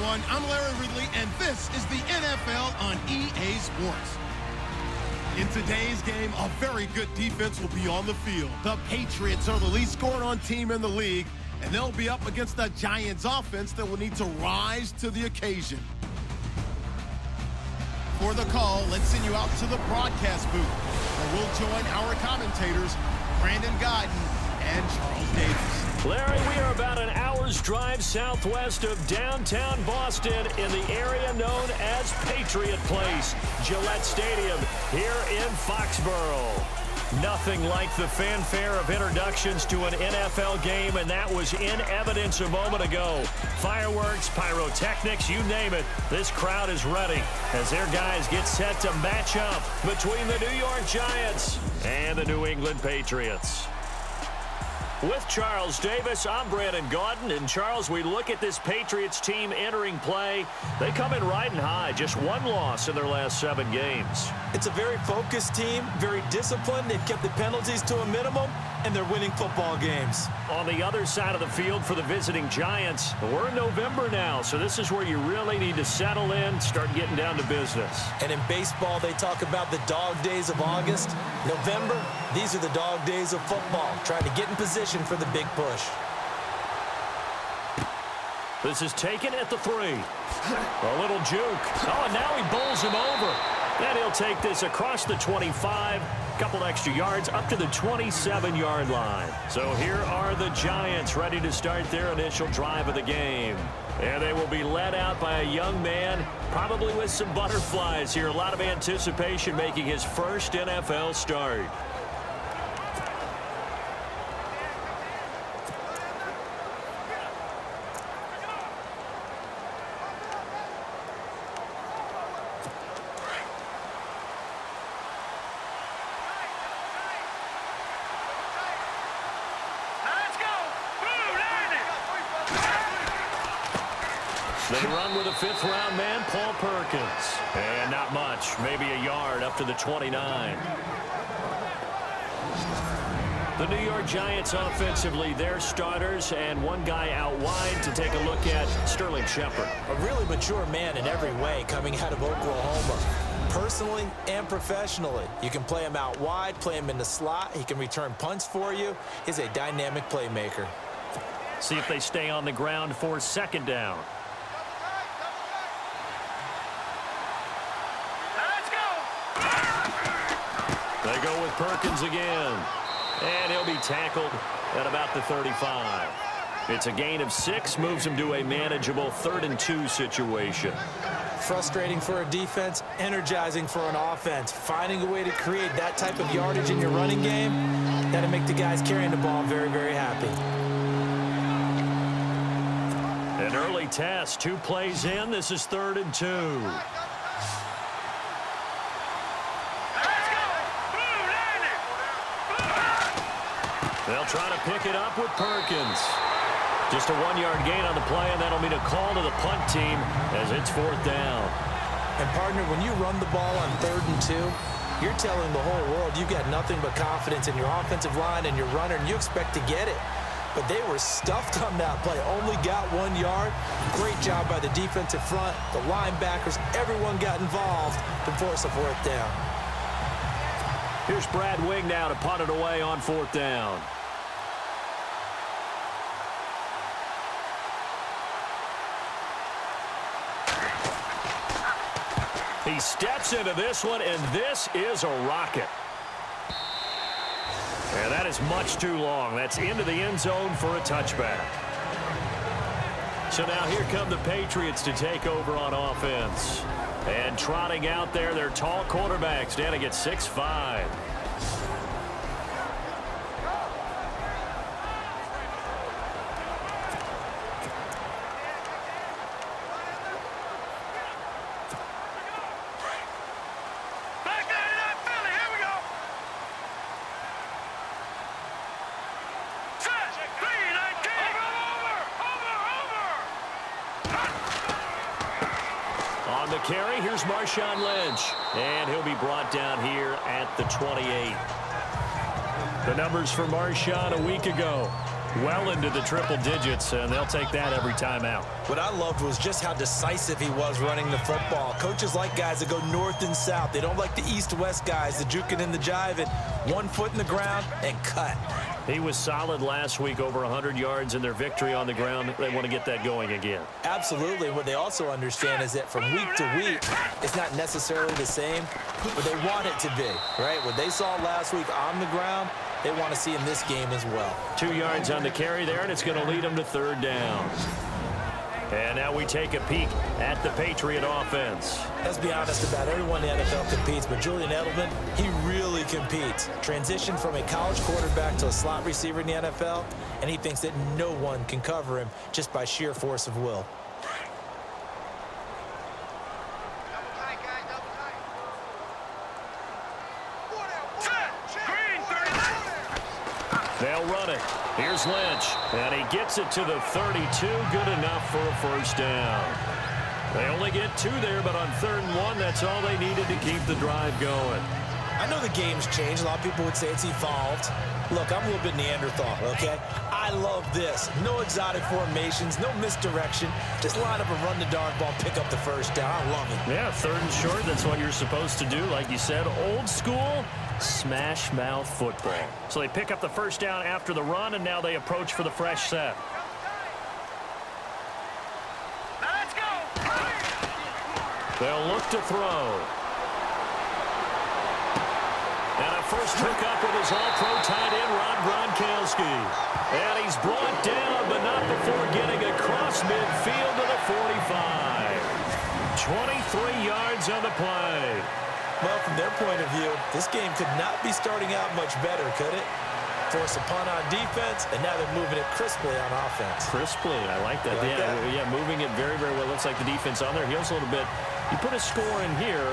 everyone. I'm Larry Ridley, and this is the NFL on EA Sports. In today's game, a very good defense will be on the field. The Patriots are the least scored-on team in the league, and they'll be up against the Giants' offense that will need to rise to the occasion. For the call, let's send you out to the broadcast booth, where we'll join our commentators, Brandon Guyton and Charles Davis. Larry, we are about an hour's drive southwest of downtown Boston in the area known as Patriot Place, Gillette Stadium, here in Foxborough. Nothing like the fanfare of introductions to an NFL game, and that was in evidence a moment ago. Fireworks, pyrotechnics, you name it, this crowd is ready as their guys get set to match up between the New York Giants and the New England Patriots. With Charles Davis, I'm Brandon Guyton. And Charles, we look at this Patriots team entering play. They come in riding high, just one loss in their last 7 games. It's a very focused team, very disciplined. They've kept the penalties to a minimum, and they're winning football games. On the other side of the field for the visiting Giants, we're in November now, so this is where you really need to settle in, start getting down to business. And in baseball, they talk about the dog days of August. November, these are the dog days of football, trying to get in position for the big push. This is taken at the 3. A little juke. Oh, and now he bowls him over. And he'll take this across the 25, couple extra yards up to the 27-yard line. So here are the Giants ready to start their initial drive of the game. And they will be led out by a young man, probably with some butterflies here. A lot of anticipation making his first NFL start. They run with a 5th-round man, Paul Perkins. And not much, maybe a yard up to the 29. The New York Giants offensively, their starters, and one guy out wide to take a look at, Sterling Shepard. A really mature man in every way coming out of Oklahoma. Personally and professionally, you can play him out wide, play him in the slot. He can return punts for you. He's a dynamic playmaker. See if they stay on the ground for 2nd down. They go with Perkins again. And he'll be tackled at about the 35. It's a gain of 6, moves him to a manageable 3rd and 2 situation. Frustrating for a defense, energizing for an offense. Finding a way to create that type of yardage in your running game, that'll make the guys carrying the ball very, very happy. An early test, 2 plays in. This is 3rd and 2. They'll try to pick it up with Perkins. Just a 1-yard gain on the play, and that'll mean a call to the punt team as it's 4th down. And, partner, when you run the ball on 3rd and 2, you're telling the whole world you've got nothing but confidence in your offensive line and your runner, and you expect to get it. But they were stuffed on that play. Only got 1 yard. Great job by the defensive front, the linebackers. Everyone got involved to force a 4th down. Here's Brad Wing now to punt it away on 4th down. He steps into this one, and this is a rocket. And that is much too long. That's into the end zone for a touchback. So now here come the Patriots to take over on offense. And trotting out there, their tall quarterback standing at 6'5". On the carry, here's Marshawn Lynch. And he'll be brought down here at the 28. The numbers for Marshawn a week ago. Well into the triple digits, and they'll take that every time out. What I loved was just how decisive he was running the football. Coaches like guys that go north and south. They don't like the east-west guys, the juking and the jiving. 1 foot in the ground and cut. He was solid last week, over 100 yards in their victory on the ground. They want to get that going again. Absolutely. What they also understand is that from week to week, it's not necessarily the same, but they want it to be, right? What they saw last week on the ground, they want to see in this game as well. 2 yards on the carry there, and it's going to lead them to third down. And now we take a peek at the Patriot offense. Let's be honest, about everyone in the NFL competes, but Julian Edelman, he really competes. Transitioned from a college quarterback to a slot receiver in the NFL, and he thinks that no one can cover him just by sheer force of will. They'll run it. Here's Lynch, and he gets it to the 32. Good enough for a first down. They only get 2 there, but on 3rd and 1, that's all they needed to keep the drive going. I know the game's changed. A lot of people would say it's evolved. Look, I'm a little bit Neanderthal, okay? I love this. No exotic formations, no misdirection. Just line up and run the darn ball, pick up the first down. I love it. Yeah, 3rd and short, that's what you're supposed to do. Like you said, old school, smash mouth football. So they pick up the first down after the run, and now they approach for the fresh set. Let's go. They'll look to throw. And a first hookup with his all-pro tight end, Rob Gronkowski. And he's brought down, but not before getting across midfield to the 45. 23 yards on the play. Well, from their point of view, this game could not be starting out much better, could it? Force a punt on defense, and now they're moving it crisply on offense. Crisply, I like that. Yeah, moving it very, very well. Looks like the defense on there heals a little bit. You put a score in here,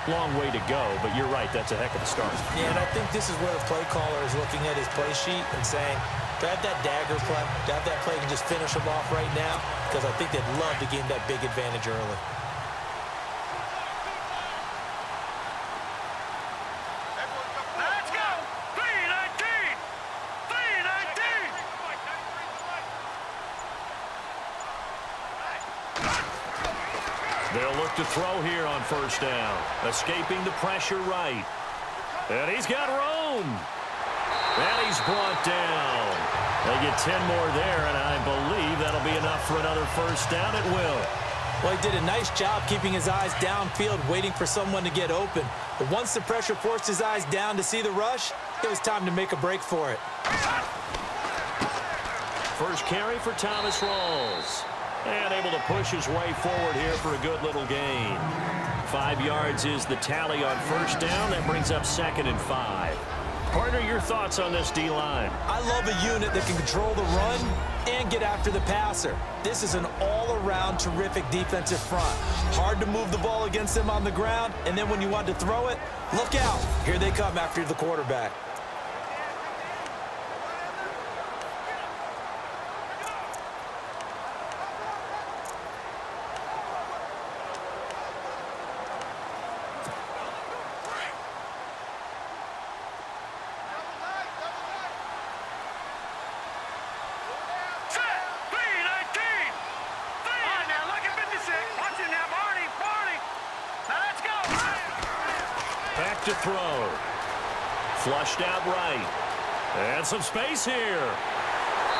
long way to go, but you're right, that's a heck of a start. Yeah, and I think this is where the play caller is looking at his play sheet and saying, to have that dagger play, to have that play and just finish them off right now, because I think they'd love to gain that big advantage early. Let's go. 319. 319. They'll look to throw here on first down. Escaping the pressure right. And he's got room. And he's brought down. They get 10 more there, and I believe that'll be enough for another first down. It will. Well, he did a nice job keeping his eyes downfield, waiting for someone to get open. But once the pressure forced his eyes down to see the rush, it was time to make a break for it. First carry for Thomas Rawls. And able to push his way forward here for a good little gain. 5 yards is the tally on first down. That brings up 2nd and 5. Partner, your thoughts on this D-line? I love a unit that can control the run and get after the passer. This is an all-around terrific defensive front. Hard to move the ball against them on the ground, and then when you want to throw it, look out. Here they come after the quarterback. Back to throw. Flushed out right. And some space here.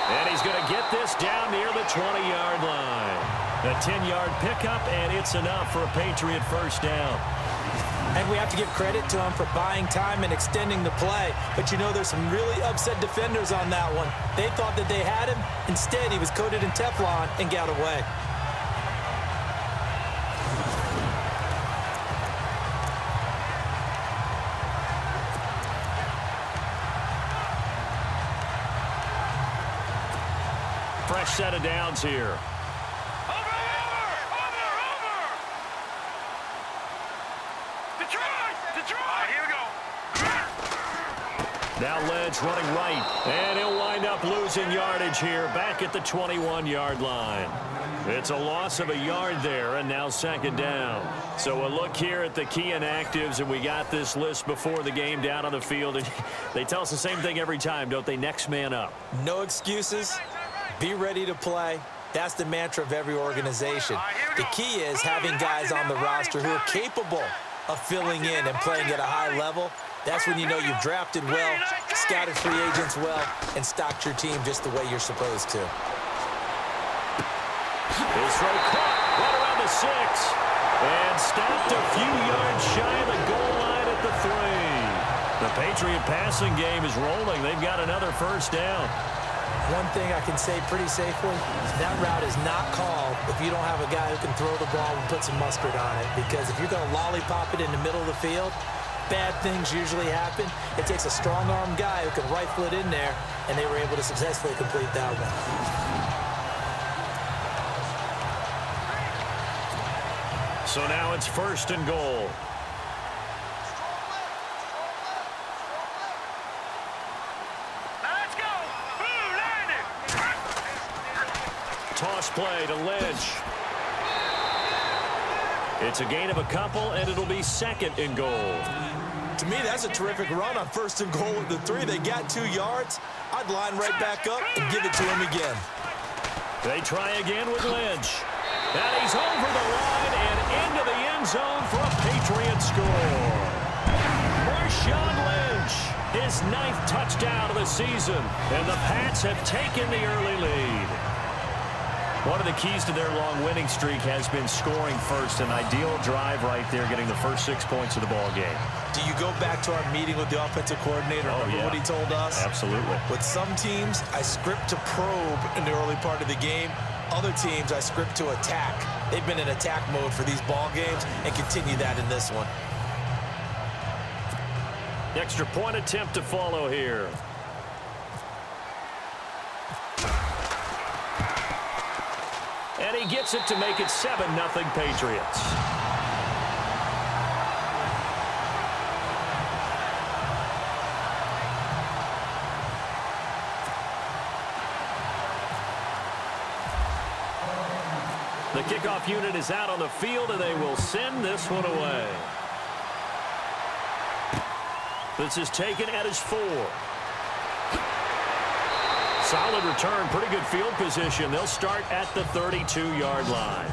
And he's going to get this down near the 20-yard line. A 10-yard pickup, and it's enough for a Patriot first down. And we have to give credit to him for buying time and extending the play. But you know, there's some really upset defenders on that one. They thought that they had him. Instead, he was coated in Teflon and got away. Fresh set of downs here. Over. Detroit. Here we go. Now Lynch running right, and he'll wind up losing yardage here back at the 21-yard line. It's a loss of a yard there, and now second down. So a look here at the key inactives, and we got this list before the game down on the field. And they tell us the same thing every time, don't they? Next man up. No excuses. Be ready to play. That's the mantra of every organization. The key is having guys on the roster who are capable of filling in and playing at a high level. That's when you know you've drafted well, scouted free agents well, and stocked your team just the way you're supposed to. His throw caught right around the 6. And stopped a few yards shy of the goal line at the 3. The Patriot passing game is rolling. They've got another first down. One thing I can say pretty safely, that route is not called if you don't have a guy who can throw the ball and put some mustard on it. Because if you're going to lollipop it in the middle of the field, bad things usually happen. It takes a strong-armed guy who can rifle it in there, and they were able to successfully complete that one. So now it's first and goal. Let's go. Blue landed. Toss play to Lynch. It's a gain of a couple, and it'll be second and goal. To me, that's a terrific run on first and goal at the 3. They got 2 yards. I'd line right back up and give it to him again. They try again with Lynch. And he's over the line and into the end zone for a Patriot score. Marshawn Lynch, his 9th touchdown of the season, and the Pats have taken the early lead. One of the keys to their long winning streak has been scoring first. An ideal drive right there, getting the first 6 points of the ball game. Do you go back to our meeting with the offensive coordinator? Remember what he told us? Absolutely. With some teams, I script to probe in the early part of the game. Other teams, I script to attack. They've been in attack mode for these ball games and continue that in this one. Extra point attempt to follow here. And he gets it to make it 7-0 Patriots. The kickoff unit is out on the field, and they will send this one away. This is taken at his 4. Solid return, pretty good field position. They'll start at the 32-yard line.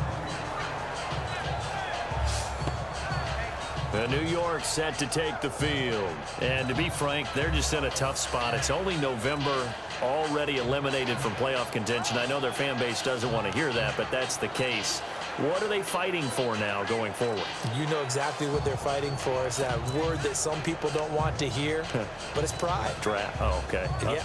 The New York set to take the field. And to be frank, they're just in a tough spot. It's only November, already eliminated from playoff contention. I know their fan base doesn't want to hear that, but that's the case. What are they fighting for now going forward? You know exactly what they're fighting for. It's that word that some people don't want to hear, but it's pride. Draft. Oh, okay. Yeah.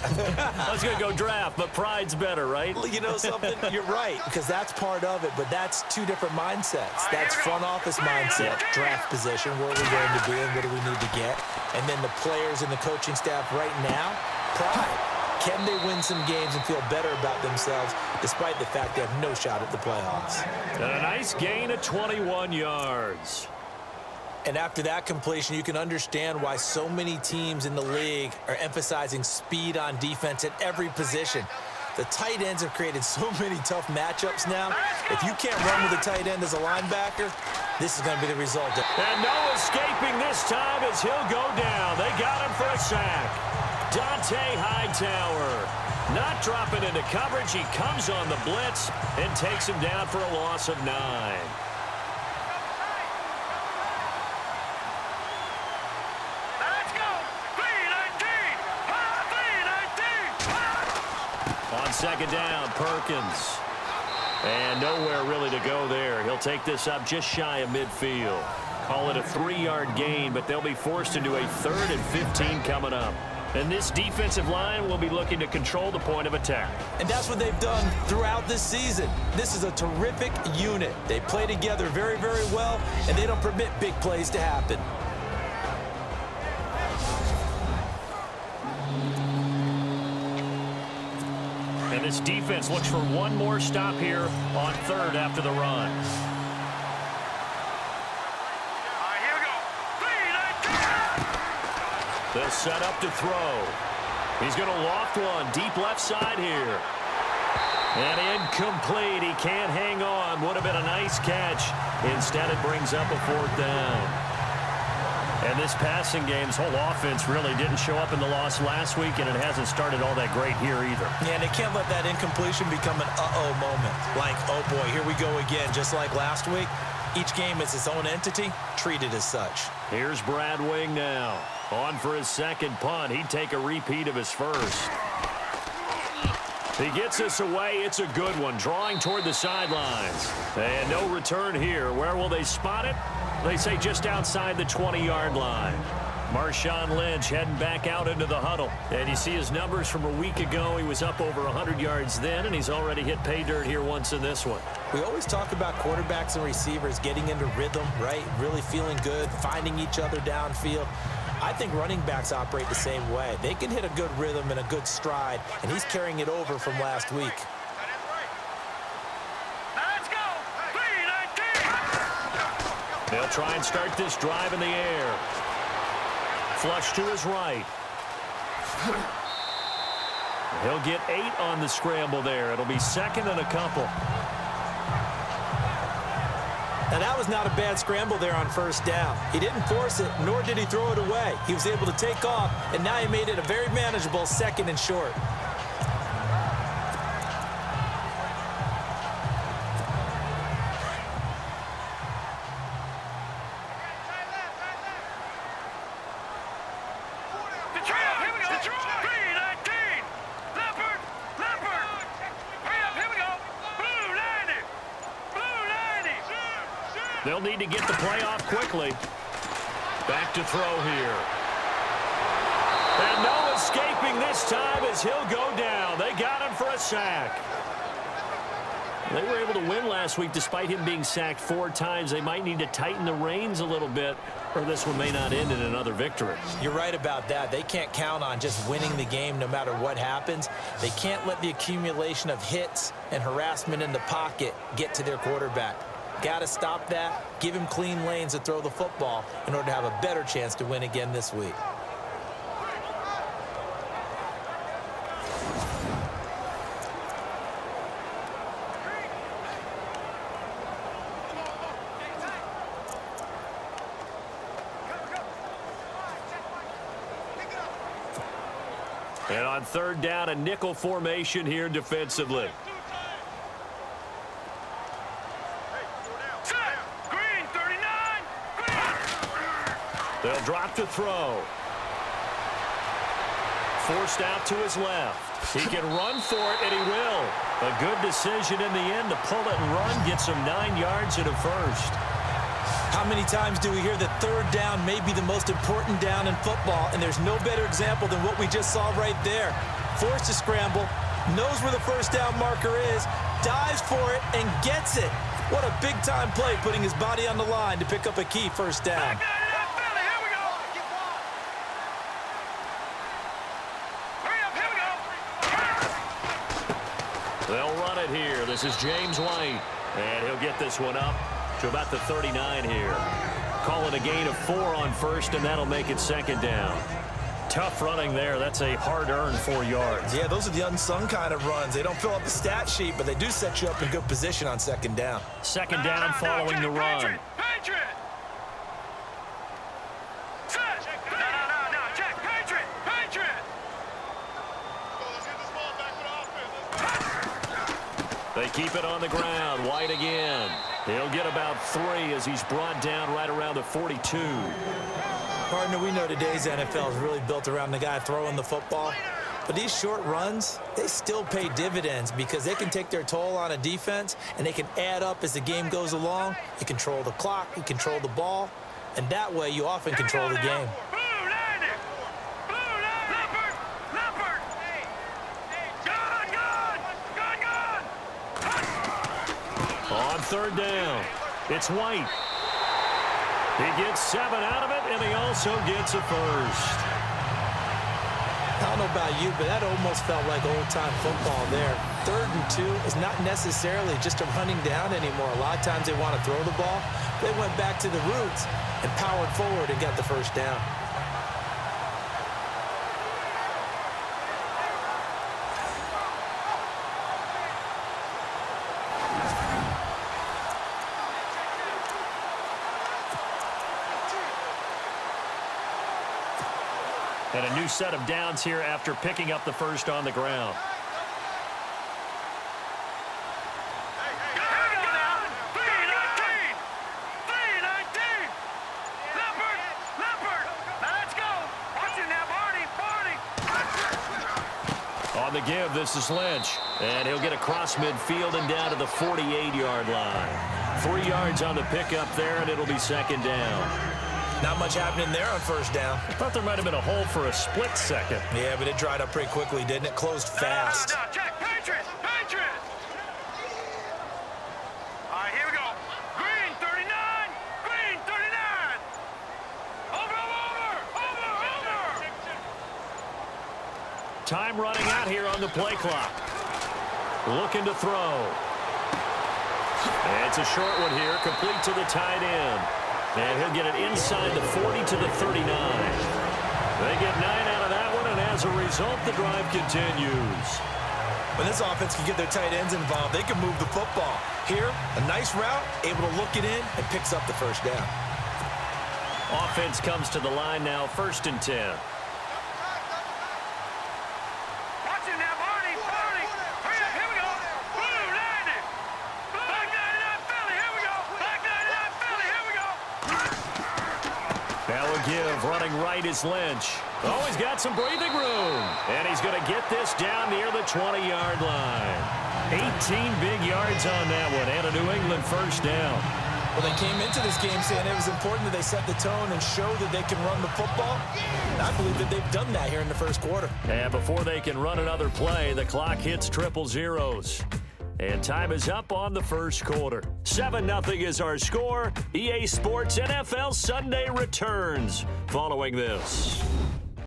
I was going to go draft, but pride's better, right? Well, you know something? You're right, because that's part of it, but that's 2 different mindsets. That's front office mindset, draft position, where we're going to be and what do we need to get. And then the players and the coaching staff right now, pride. Can they win some games and feel better about themselves despite the fact they have no shot at the playoffs? And a nice gain of 21 yards. And after that completion, you can understand why so many teams in the league are emphasizing speed on defense at every position. The tight ends have created so many tough matchups now. If you can't run with a tight end as a linebacker, this is going to be the result. And no escaping this time as he'll go down. They got him for a sack. Dante Hightower not dropping into coverage. He comes on the blitz and takes him down for a loss of 9. Let's go. 3-19. 3-19. On second down, Perkins. And nowhere really to go there. He'll take this up just shy of midfield. Call it a 3-yard gain, but they'll be forced into a 3rd and 15 coming up. And this defensive line will be looking to control the point of attack. And that's what they've done throughout this season. This is a terrific unit. They play together very, very well, and they don't permit big plays to happen. And this defense looks for one more stop here on 3rd after the run. All right, here we go. 3-19. They'll set up to throw. He's going to loft one deep left side here. And incomplete. He can't hang on. Would have been a nice catch. Instead, it brings up a 4th down. And this passing game's whole offense really didn't show up in the loss last week, and it hasn't started all that great here either. Yeah, and they can't let that incompletion become an uh-oh moment. Like, oh boy, here we go again, just like last week. Each game is its own entity, treated as such. Here's Brad Wing now. On for his second punt. He'd take a repeat of his first. He gets this away. It's a good one, drawing toward the sidelines. And no return here. Where will they spot it? They say just outside the 20-yard line. Marshawn Lynch heading back out into the huddle. And you see his numbers from a week ago. He was up over 100 yards then, and he's already hit pay dirt here once in this one. We always talk about quarterbacks and receivers getting into rhythm, right? Really feeling good, finding each other downfield. I think running backs operate the same way. They can hit a good rhythm and a good stride, and he's carrying it over from last week. They'll try and start this drive in the air. Flush to his right. He'll get 8 on the scramble there. It'll be 2nd and a couple. Now, that was not a bad scramble there on 1st down. He didn't force it, nor did he throw it away. He was able to take off, and now he made it a very manageable 2nd and short. They'll need to get the play off quickly. Back to throw here. And no escaping this time as he'll go down. They got him for a sack. They were able to win last week despite him being sacked 4 times. They might need to tighten the reins a little bit, or this one may not end in another victory. You're right about that. They can't count on just winning the game no matter what happens. They can't let the accumulation of hits and harassment in the pocket get to their quarterback. Got to stop that, give him clean lanes to throw the football in order to have a better chance to win again this week. And on 3rd down, a nickel formation here defensively. They'll drop to throw. Forced out to his left. He can run for it, and he will. A good decision in the end to pull it and run, gets him 9 yards and a first. How many times do we hear that 3rd down may be the most important down in football, and there's no better example than what we just saw right there. Forced to scramble, knows where the 1st down marker is, dives for it, and gets it. What a big-time play, putting his body on the line to pick up a key 1st down. They'll run it here. This is James White. And he'll get this one up to about the 39 here. Call it a gain of 4 on 1st, and that'll make it 2nd down. Tough running there. That's a hard-earned 4 yards. Yeah, those are the unsung kind of runs. They don't fill up the stat sheet, but they do set you up in good position on 2nd down. 2nd down following the run. They keep it on the ground. White again. He'll get about 3 as he's brought down right around the 42. Partner, we know today's NFL is really built around the guy throwing the football. But these short runs, they still pay dividends because they can take their toll on a defense, and they can add up as the game goes along. You control the clock, you control the ball, and that way you often control the game. On 3rd down, it's White. He gets 7 out of it, and he also gets a first. I don't know about you, but that almost felt like old-time football there. 3rd and 2 is not necessarily just a running down anymore. A lot of times they want to throw the ball. They went back to the roots and powered forward and got the 1st down. And a new set of downs here after picking up the first on the ground. On the give, this is Lynch. And he'll get across midfield and down to the 48-yard line. 3 yards on the pickup there, and it'll be second down. Not much happening there on first down. I thought there might have been a hole for a split second. Yeah, but it dried up pretty quickly, didn't it? Closed fast. No, check. Patriots! Patriots! All right, here we go. Green, 39! Green, 39! Over! Time running out here on the play clock. Looking to throw. And it's a short one here, complete to the tight end. And he'll get it inside the 40 to the 39. They get 9 out of that one, and as a result, the drive continues. When this offense can get their tight ends involved, they can move the football. Here, a nice route, able to look it in, and picks up the first down. Offense comes to the line now, 1st and 10. Give running right is Lynch. Oh, he's got some breathing room. And he's going to get this down near the 20-yard line. 18 big yards on that one, and a New England first down. Well, they came into this game saying it was important that they set the tone and show that they can run the football. And I believe that they've done that here in the first quarter. And before they can run another play, the clock hits triple zeros. And time is up on the first quarter. 7-0 is our score. EA Sports NFL Sunday returns following this.